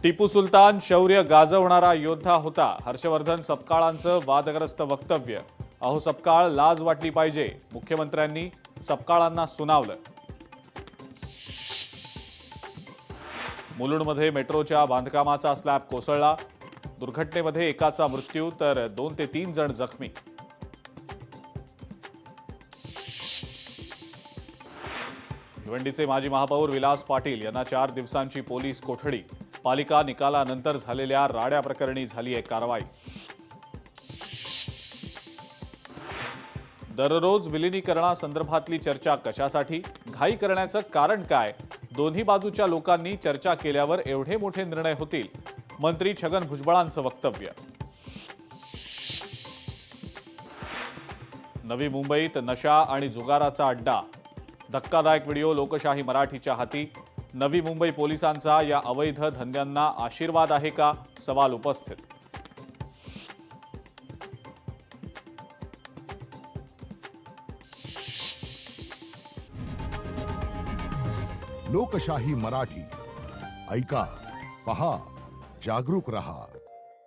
टिपू सुलतान शौर्य गाजवणारा योद्धा होता. हर्षवर्धन सपकाळांचं वादग्रस्त वक्तव्य. अहो सपकाळ, लाज वाटली पाहिजे. मुख्यमंत्र्यांनी सपकाळांना सुनावलं. मुलुंडमध्ये मेट्रोच्या बांधकामाचा स्लॅब कोसळला. दुर्घटनेमध्ये एकाचा मृत्यू तर 2 ते 3 जण जखमी. भिवंडीचे माजी महापौर विलास पाटील यांना 4 दिवसांची पोलीस कोठडी. पालिका निकालानंतर झालेल्या राड्या प्रकरणी झाली आहे कारवाई. दररोज विलिनीकरणासंदर्भातली चर्चा कशासाठी? घाई करण्याचं कारण काय? दोन्ही बाजूच्या लोकांनी चर्चा केल्यावर एवढे मोठे निर्णय होतील. मंत्री छगन भुजबळांचं वक्तव्य. नवी मुंबईत नशा आणि जुगाराचा अड्डा. धक्कादायक व्हिडिओ लोकशाही मराठीच्या हाती. नवी मुंबई पोलिसांचा या अवैध धंद्यांना आशीर्वाद आहे का? सवाल उपस्थित. लोकशाही मराठी ऐका, पहा, जागरूक रहा.